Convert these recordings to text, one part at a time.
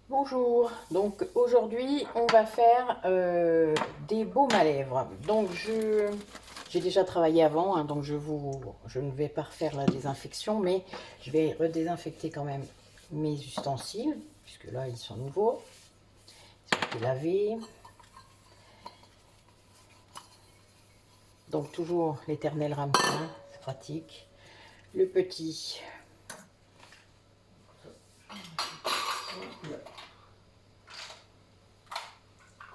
Bonjour, donc aujourd'hui on va faire des baumes à lèvres. Donc j'ai déjà travaillé avant, hein, donc je ne vais pas refaire la désinfection, mais je vais redésinfecter quand même mes ustensiles, puisque là ils sont nouveaux, ils ont été lavés. Donc toujours l'éternel ramequin, c'est pratique. Le petit.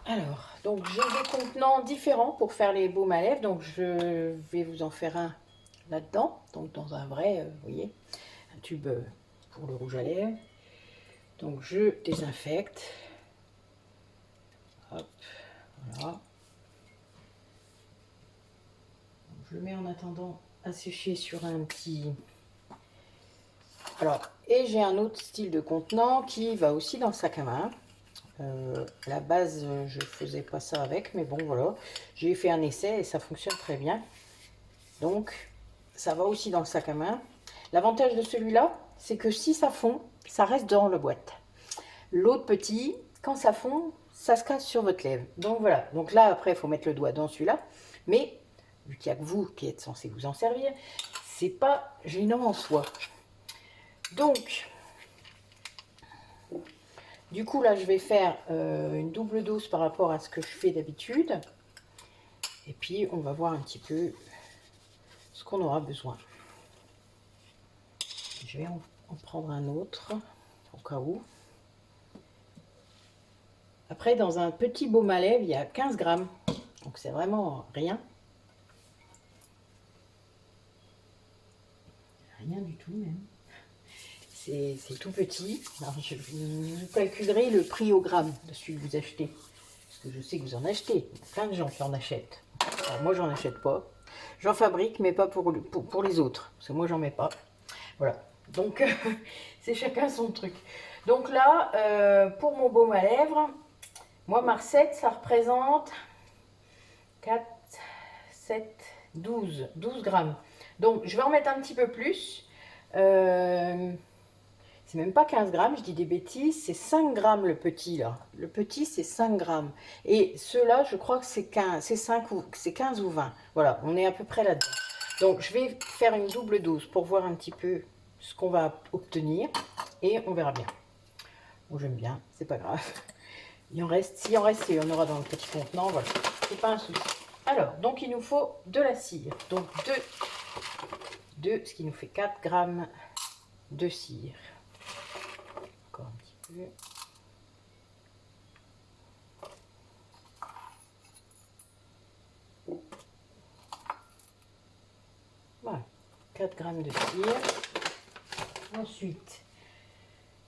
Alors, donc j'ai des contenants différents pour faire les baumes à lèvres. Donc je vais vous en faire un là-dedans. Donc dans un vrai, vous voyez, un tube pour le rouge à lèvres. Donc je désinfecte. Hop, voilà. Donc, je le mets en attendant à sécher sur un petit... Alors, et j'ai un autre style de contenant qui va aussi dans le sac à main. À la base, je faisais pas ça avec, mais bon, voilà. J'ai fait un essai et ça fonctionne très bien. Donc, ça va aussi dans le sac à main. L'avantage de celui-là, c'est que si ça fond, ça reste dans la boîte. L'autre petit, quand ça fond, ça se casse sur votre lèvre. Donc voilà. Donc là, après, il faut mettre le doigt dans celui-là. Mais, vu qu'il n'y a que vous qui êtes censé vous en servir, c'est pas gênant en soi. Donc, du coup, là, je vais faire une double dose par rapport à ce que je fais d'habitude. Et puis, on va voir un petit peu ce qu'on aura besoin. Je vais en prendre un autre, au cas où. Après, dans un petit baume à lèvres, il y a 15 grammes. Donc, c'est vraiment rien. Rien du tout, même. C'est tout petit. Alors, vous calculerez le prix au gramme de celui que vous achetez. Parce que je sais que vous en achetez. Il y a plein de gens qui en achètent. Alors, moi, j'en achète pas. J'en fabrique, mais pas pour les autres. Parce que moi, j'en mets pas. Voilà. Donc, c'est chacun son truc. Donc là, pour mon baume à lèvres, moi, ma recette, ça représente 4, 7, 12 grammes. Donc, je vais en mettre un petit peu plus. C'est même pas 15 grammes, je dis des bêtises, c'est 5 grammes le petit là. Le petit c'est 5 grammes. Et ceux-là, je crois que c'est 15, c'est 15 ou 20. Voilà, on est à peu près là-dedans. Donc je vais faire une double dose pour voir un petit peu ce qu'on va obtenir. Et on verra bien. Bon, j'aime bien, c'est pas grave. Il en reste, s'il en reste, il y en aura dans le petit contenant, voilà. C'est pas un souci. Alors, donc il nous faut de la cire. Donc ce qui nous fait 4 grammes de cire. Encore un petit peu. Voilà, 4 grammes de cire. Ensuite,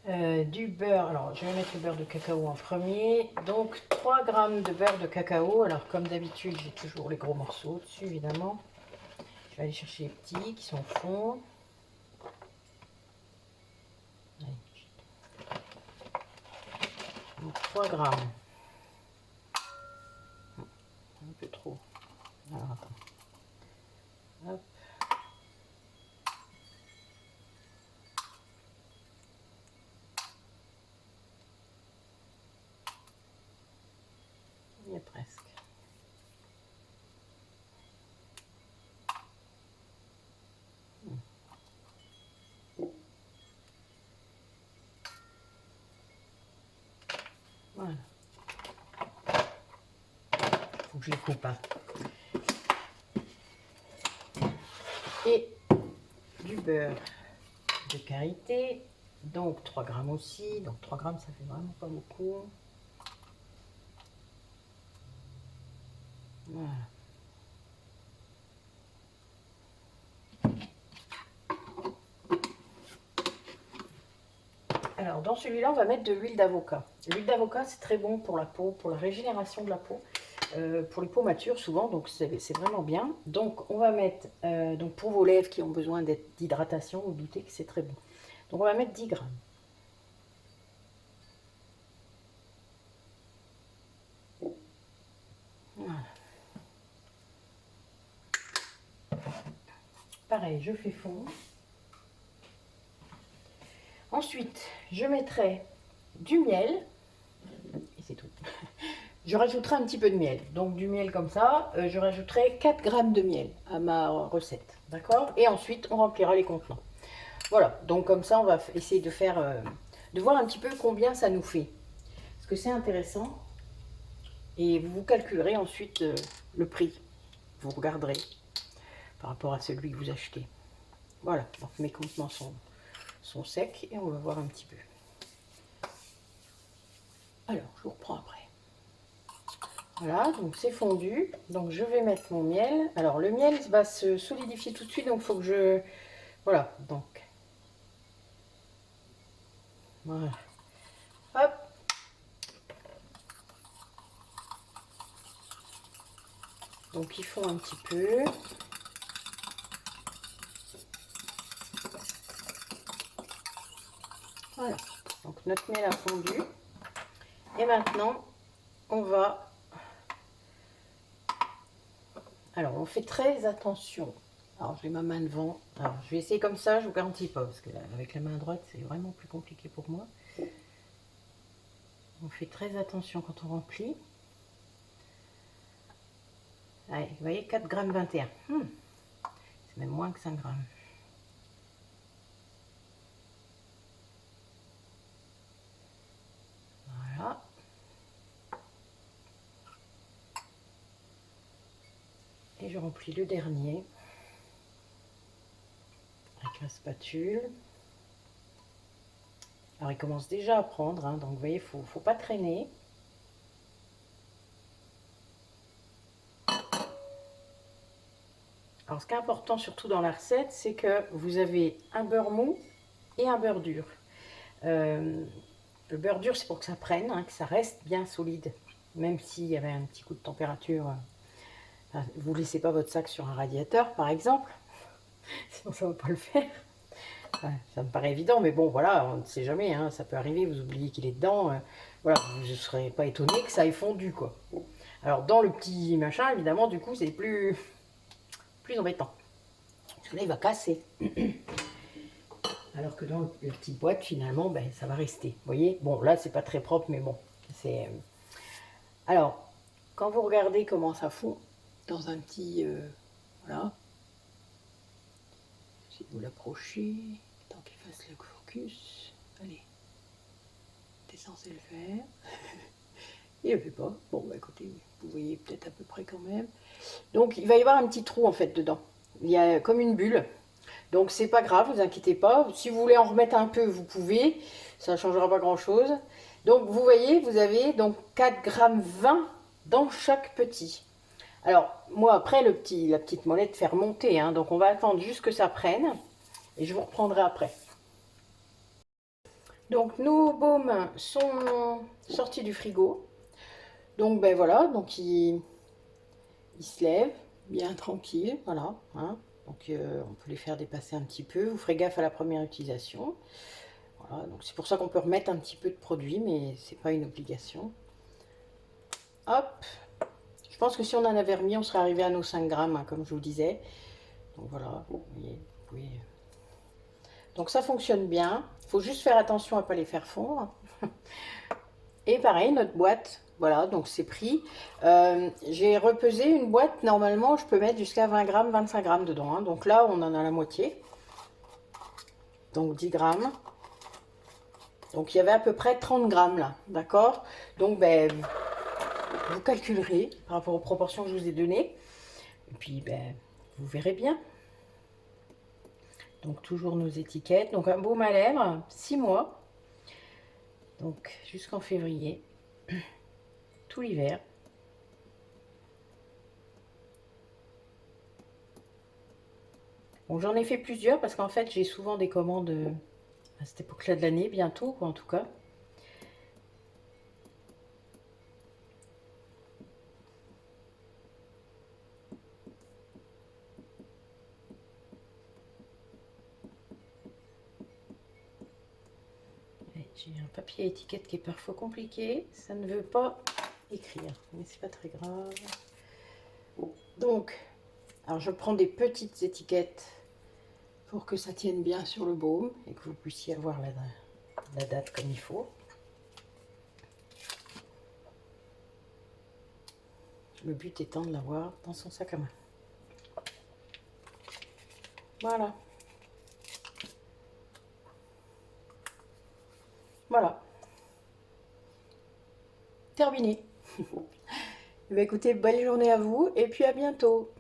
du beurre. Alors, je vais mettre le beurre de cacao en premier. Donc, 3 grammes de beurre de cacao. Alors, comme d'habitude, j'ai toujours les gros morceaux dessus, évidemment. Je vais aller chercher les petits qui sont au fond. Donc, 3 grammes. Un peu trop. Alors, attends. Hop. Il y est presque. Voilà. Faut que je les coupe. Hein. Et du beurre de karité. Donc 3 grammes aussi. Donc 3 grammes, ça fait vraiment pas beaucoup. Voilà. Alors, dans celui-là, on va mettre de l'huile d'avocat. L'huile d'avocat, c'est très bon pour la peau, pour la régénération de la peau, pour les peaux matures souvent, donc c'est vraiment bien. Donc, on va mettre, donc pour vos lèvres qui ont besoin d'hydratation, vous doutez que c'est très bon. Donc, on va mettre 10 grammes. Voilà. Pareil, je fais fondre. Ensuite, je mettrai du miel, et c'est tout. Je rajouterai un petit peu de miel, donc du miel comme ça, je rajouterai 4 grammes de miel à ma recette, d'accord? Et ensuite, on remplira les contenants. Voilà, donc comme ça, on va essayer de faire, de voir un petit peu combien ça nous fait. Parce que c'est intéressant. Et vous calculerez ensuite le prix. Vous regarderez par rapport à celui que vous achetez. Voilà, donc mes contenants sont secs et on va voir un petit peu. Alors, je vous reprends après. Voilà, donc c'est fondu. Donc je vais mettre mon miel. Alors le miel va se solidifier tout de suite, donc il faut que je... Voilà, donc... Voilà. Hop. Donc ils font un petit peu. Voilà, donc notre miel a fondu. Et maintenant, on va... Alors, on fait très attention. Alors, j'ai ma main devant. Alors, je vais essayer comme ça, je vous garantis pas, parce que avec la main droite, c'est vraiment plus compliqué pour moi. On fait très attention quand on remplit. Allez, vous voyez, 4,21 g. C'est même moins que 5 grammes. Voilà. Et je remplis le dernier avec la spatule. Alors, il commence déjà à prendre, hein, donc vous voyez, faut pas traîner. Alors, ce qui est important surtout dans la recette, c'est que vous avez un beurre mou et un beurre dur. Le beurre dur, c'est pour que ça prenne, hein, que ça reste bien solide. Même s'il y avait un petit coup de température, vous ne laissez pas votre sac sur un radiateur, par exemple. Sinon, ça ne va pas le faire. Ça me paraît évident, mais bon, voilà, on ne sait jamais, hein, ça peut arriver, vous oubliez qu'il est dedans. Voilà, je ne serais pas étonné que ça ait fondu, quoi. Alors, dans le petit machin, évidemment, du coup, c'est plus embêtant. Parce que là, il va casser. Alors que dans la petite boîte, finalement, ben, ça va rester. Vous voyez? Bon, là, c'est pas très propre, mais bon. C'est... Alors, quand vous regardez comment ça fond, dans un petit... voilà. Si vous l'approchez, tant qu'il fasse le focus. Allez. T'es censé le faire. Il ne le fait pas. Bon, bah écoutez, vous voyez peut-être à peu près quand même. Donc, il va y avoir un petit trou, en fait, dedans. Il y a comme une bulle. Donc c'est pas grave, vous inquiétez pas. Si vous voulez en remettre un peu, vous pouvez. Ça ne changera pas grand-chose. Donc vous voyez, vous avez donc 4,20 g dans chaque petit. Alors moi après la petite molette fait remonter, hein, donc on va attendre juste que ça prenne. Et je vous reprendrai après. Donc nos baumes sont sortis du frigo. Donc ben voilà, donc ils se lèvent bien tranquille, voilà. Hein. Donc on peut les faire dépasser un petit peu. Vous ferez gaffe à la première utilisation. Voilà, donc c'est pour ça qu'on peut remettre un petit peu de produit, mais c'est pas une obligation. Hop. Je pense que si on en avait remis, on serait arrivé à nos 5 grammes, hein, comme je vous disais. Donc voilà, vous voyez, vous pouvez... Donc ça fonctionne bien. Il faut juste faire attention à ne pas les faire fondre. Et pareil, notre boîte, voilà, donc c'est pris. J'ai repesé une boîte, normalement, je peux mettre jusqu'à 20 grammes, 25 grammes dedans. Hein. Donc là, on en a la moitié. Donc 10 grammes. Donc il y avait à peu près 30 grammes là, d'accord? Donc ben, vous calculerez par rapport aux proportions que je vous ai données. Et puis ben, vous verrez bien. Donc toujours nos étiquettes. Donc un baume à lèvres, 6 mois. Donc jusqu'en février. Tout l'hiver. Bon, j'en ai fait plusieurs parce qu'en fait j'ai souvent des commandes à cette époque-là de l'année, bientôt quoi en tout cas. J'ai un papier étiquette qui est parfois compliqué, ça ne veut pas écrire, mais c'est pas très grave. Donc, alors je prends des petites étiquettes pour que ça tienne bien sur le baume et que vous puissiez avoir la date comme il faut. Le but étant de l'avoir dans son sac à main. Voilà. Voilà. Terminé. Eh bien, écoutez, belle journée à vous et puis à bientôt.